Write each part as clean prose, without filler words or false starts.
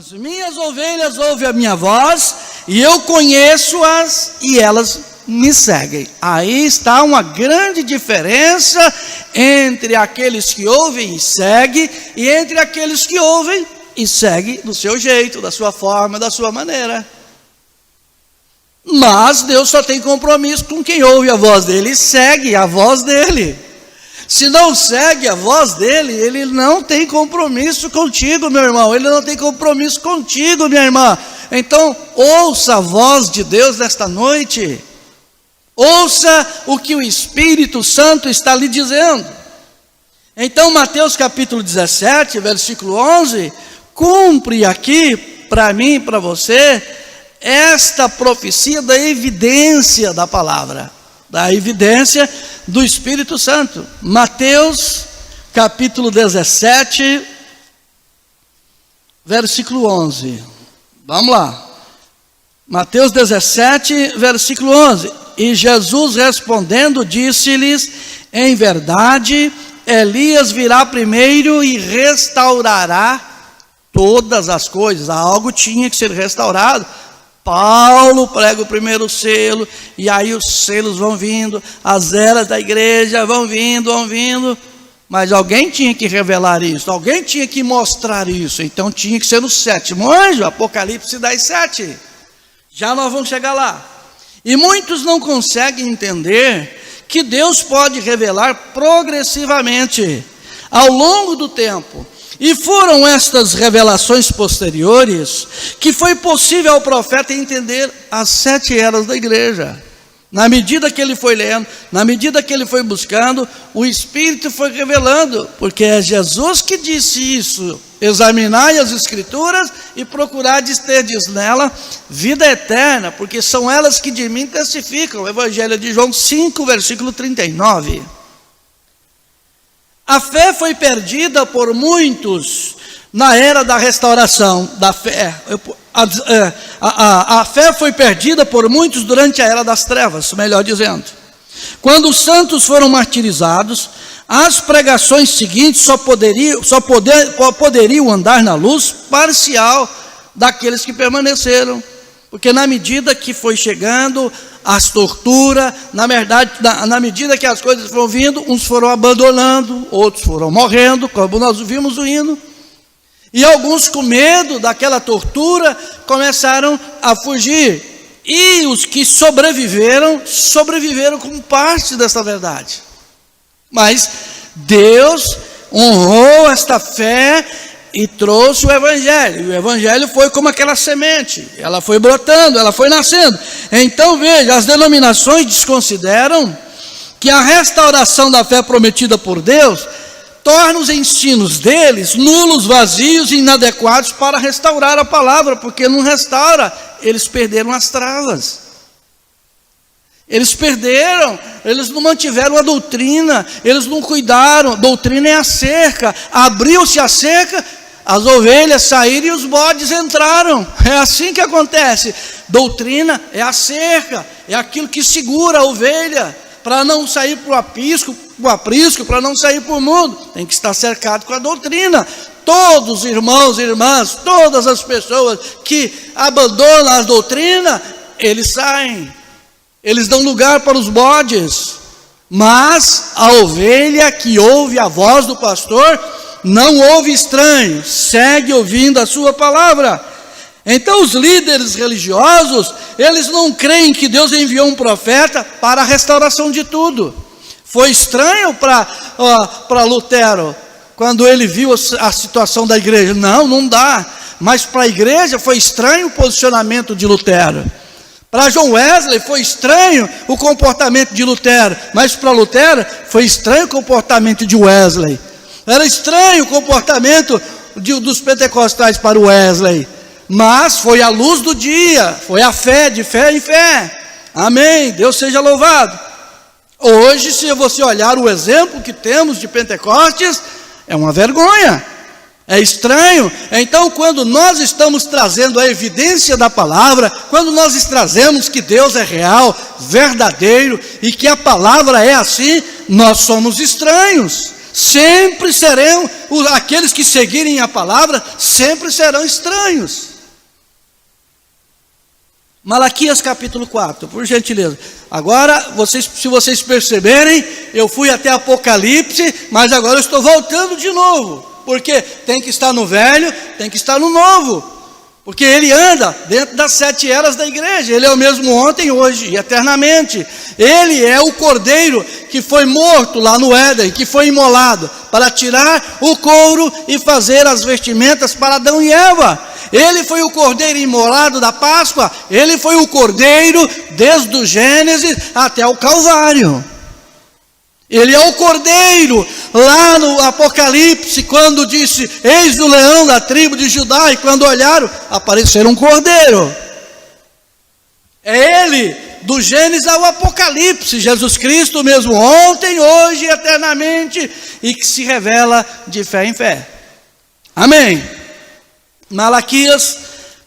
As minhas ovelhas ouvem a minha voz, e eu conheço-as, e elas me seguem. Aí está uma grande diferença entre aqueles que ouvem e seguem, e entre aqueles que ouvem e seguem do seu jeito, da sua forma, da sua maneira. Mas Deus só tem compromisso com quem ouve a voz dele e segue a voz dele. Se não segue a voz dele, ele não tem compromisso contigo, meu irmão. Ele não tem compromisso contigo, minha irmã. Então, ouça a voz de Deus nesta noite. Ouça o que o Espírito Santo está lhe dizendo. Então, Mateus capítulo 17, versículo 11, cumpre aqui, para mim e para você, esta profecia da evidência da palavra, da evidência do Espírito Santo. Mateus capítulo 17, versículo 11. Vamos lá. Mateus 17, versículo 11. E Jesus respondendo disse-lhes: em verdade, Elias virá primeiro e restaurará todas as coisas. Algo tinha que ser restaurado. Paulo prega o primeiro selo, e aí os selos vão vindo, as eras da igreja vão vindo, mas alguém tinha que revelar isso, alguém tinha que mostrar isso, então tinha que ser o sétimo anjo, Apocalipse 10:7. Já nós vamos chegar lá. E muitos não conseguem entender que Deus pode revelar progressivamente, ao longo do tempo. E foram estas revelações posteriores que foi possível ao profeta entender as 7 eras da igreja. Na medida que ele foi lendo, na medida que ele foi buscando, o Espírito foi revelando, porque é Jesus que disse isso: examinai as Escrituras e procurardes terdes nela vida eterna, porque são elas que de mim testificam. O Evangelho de João 5, versículo 39. A fé foi perdida por muitos na era da restauração da fé. A fé foi perdida por muitos durante a era das trevas, melhor dizendo. Quando os santos foram martirizados, as pregações seguintes só poderiam andar na luz parcial daqueles que permaneceram. Porque na medida que foi chegando as torturas, na verdade, na medida que as coisas foram vindo, uns foram abandonando, outros foram morrendo, como nós vimos o hino. E alguns, com medo daquela tortura, começaram a fugir. E os que sobreviveram como parte dessa verdade. Mas Deus honrou esta fé e trouxe o Evangelho. O Evangelho foi como aquela semente, ela foi brotando, ela foi nascendo. Então veja, as denominações desconsideram que a restauração da fé prometida por Deus torna os ensinos deles nulos, vazios e inadequados para restaurar a palavra, porque não restaura. Eles perderam as travas, eles perderam, eles não mantiveram a doutrina, eles não cuidaram. Doutrina é a cerca, abriu-se a cerca, as ovelhas saíram e os bodes entraram. É assim que acontece. Doutrina é a cerca, é aquilo que segura a ovelha para não sair para o aprisco, para não sair para o mundo. Tem que estar cercado com a doutrina. Todos os irmãos e irmãs, todas as pessoas que abandonam a doutrina, eles saem, eles dão lugar para os bodes. Mas a ovelha que ouve a voz do pastor não ouve estranho, segue ouvindo a sua palavra. Então os líderes religiosos, eles não creem que Deus enviou um profeta para a restauração de tudo. Foi estranho para Lutero, quando ele viu a situação da igreja. Não dá. Mas para a igreja foi estranho o posicionamento de Lutero. Para John Wesley foi estranho o comportamento de Lutero, mas para Lutero foi estranho o comportamento de Wesley. Era estranho o comportamento dos pentecostais para Wesley, mas foi a luz do dia, foi a fé, de fé em fé. Amém, Deus seja louvado. Hoje, se você olhar o exemplo que temos de Pentecostes, é uma vergonha. É estranho. Então, quando nós estamos trazendo a evidência da palavra, quando nós trazemos que Deus é real, verdadeiro, e que a palavra é assim, nós somos estranhos. sempre serão, aqueles que seguirem a palavra, sempre serão estranhos. Malaquias capítulo 4, por gentileza. Agora, se vocês perceberem, eu fui até Apocalipse, mas agora eu estou voltando de novo. Porque tem que estar no velho, tem que estar no novo. Porque ele anda dentro das 7 eras da igreja. Ele é o mesmo ontem, hoje e eternamente. Ele é o cordeiro que foi morto lá no Éden, que foi imolado para tirar o couro e fazer as vestimentas para Adão e Eva. Ele foi o cordeiro imolado da Páscoa. Ele foi o cordeiro desde o Gênesis até o Calvário. Ele é o cordeiro, lá no Apocalipse, quando disse, eis o leão da tribo de Judá, e quando olharam, apareceu um cordeiro. É ele, do Gênesis ao Apocalipse, Jesus Cristo mesmo, ontem, hoje e eternamente, e que se revela de fé em fé. Amém. Malaquias,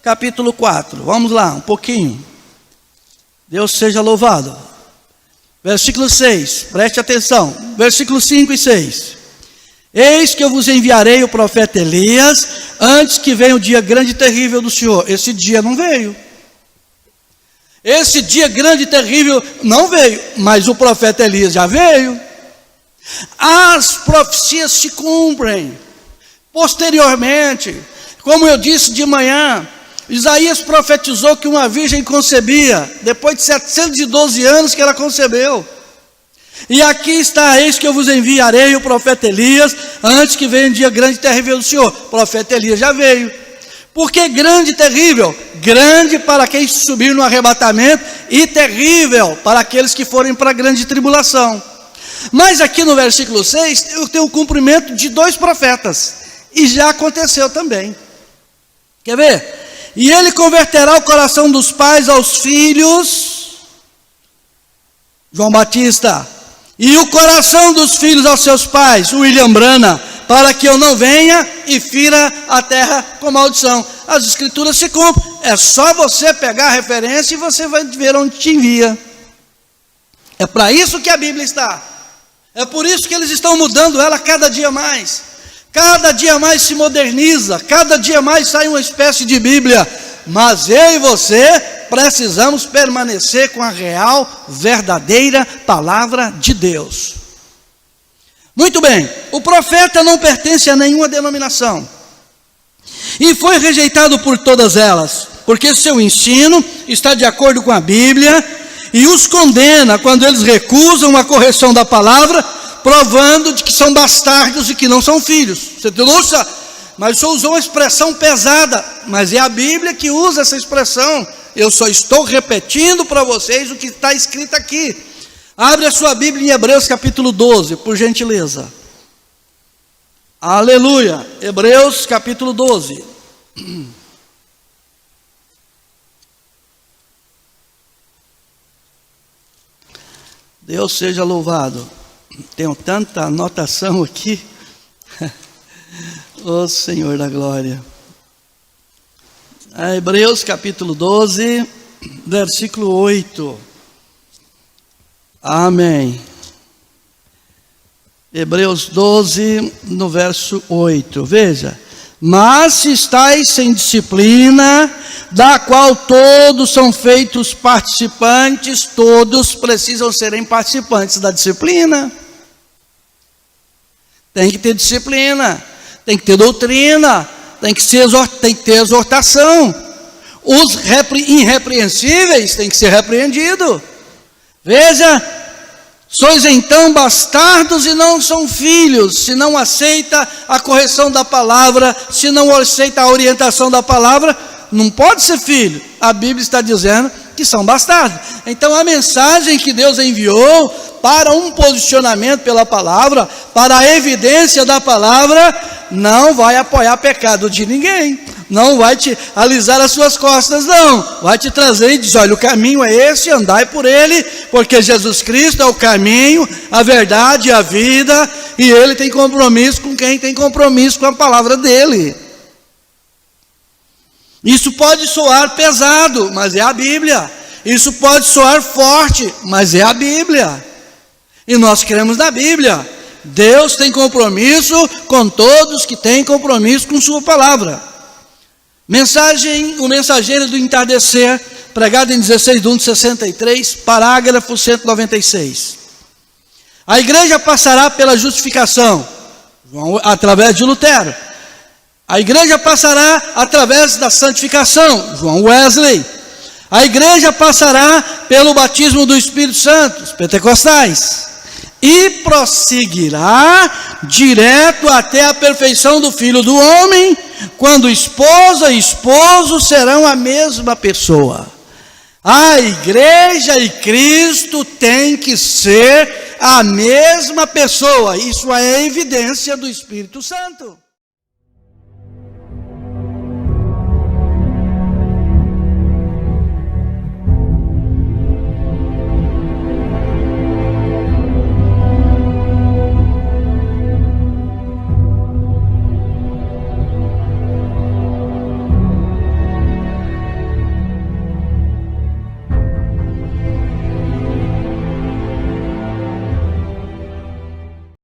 capítulo 4, vamos lá, um pouquinho. Deus seja louvado. Versículo 6, preste atenção, versículos 5 e 6. Eis que eu vos enviarei o profeta Elias, antes que venha o dia grande e terrível do Senhor. Esse dia não veio. Esse dia grande e terrível não veio, mas o profeta Elias já veio. As profecias se cumprem. Posteriormente, como eu disse de manhã, Isaías profetizou que uma virgem concebia, depois de 712 anos que ela concebeu. E aqui está, eis que eu vos enviarei o profeta Elias, antes que venha o dia grande e terrível do Senhor. O profeta Elias já veio. Por que grande e terrível? Grande para quem subir no arrebatamento e terrível para aqueles que forem para a grande tribulação. Mas aqui no versículo 6, eu tenho o cumprimento de 2 profetas. E já aconteceu também. Quer ver? E ele converterá o coração dos pais aos filhos, João Batista, e o coração dos filhos aos seus pais, William Branham, para que eu não venha e fira a terra com maldição. As escrituras se cumprem, é só você pegar a referência e você vai ver onde te envia. É para isso que a Bíblia está, é por isso que eles estão mudando ela cada dia mais. Cada dia mais se moderniza, cada dia mais sai uma espécie de Bíblia, mas eu e você precisamos permanecer com a real, verdadeira palavra de Deus. Muito bem, o profeta não pertence a nenhuma denominação, e foi rejeitado por todas elas, porque seu ensino está de acordo com a Bíblia, e os condena quando eles recusam a correção da palavra, provando de que são bastardos e que não são filhos. Você tem noção? Mas o senhor usou uma expressão pesada, mas é a Bíblia que usa essa expressão. Eu só estou repetindo para vocês o que está escrito aqui. Abre a sua Bíblia em Hebreus capítulo 12, por gentileza. Aleluia. Hebreus capítulo 12. Deus seja louvado. Tenho tanta anotação aqui. Ô Senhor da glória. Hebreus capítulo 12, versículo 8. Amém. Hebreus 12, no verso 8. Veja. Mas se estáis sem disciplina, da qual todos são feitos participantes, todos precisam serem participantes da disciplina. Tem que ter disciplina, tem que ter doutrina, tem que ter exortação. Os irrepreensíveis têm que ser repreendidos. Veja, sois então bastardos e não são filhos, se não aceita a correção da palavra, se não aceita a orientação da palavra, não pode ser filho. A Bíblia está dizendo que são bastardos. Então a mensagem que Deus enviou para um posicionamento pela palavra, para a evidência da palavra, não vai apoiar pecado de ninguém, não vai te alisar as suas costas, não, vai te trazer e dizer, olha, o caminho é esse, andai por ele, porque Jesus Cristo é o caminho, a verdade e a vida, e ele tem compromisso com quem tem compromisso com a palavra dele. Isso pode soar pesado, mas é a Bíblia. Isso pode soar forte, mas é a Bíblia. E nós cremos na Bíblia. Deus tem compromisso com todos que têm compromisso com sua palavra. O mensageiro do entardecer, pregado em 16/1/63, parágrafo 196. A igreja passará pela justificação, através de Lutero. A igreja passará através da santificação, João Wesley. A igreja passará pelo batismo do Espírito Santo, os pentecostais. E prosseguirá direto até a perfeição do Filho do Homem, quando esposa e esposo serão a mesma pessoa. A igreja e Cristo têm que ser a mesma pessoa. Isso é evidência do Espírito Santo.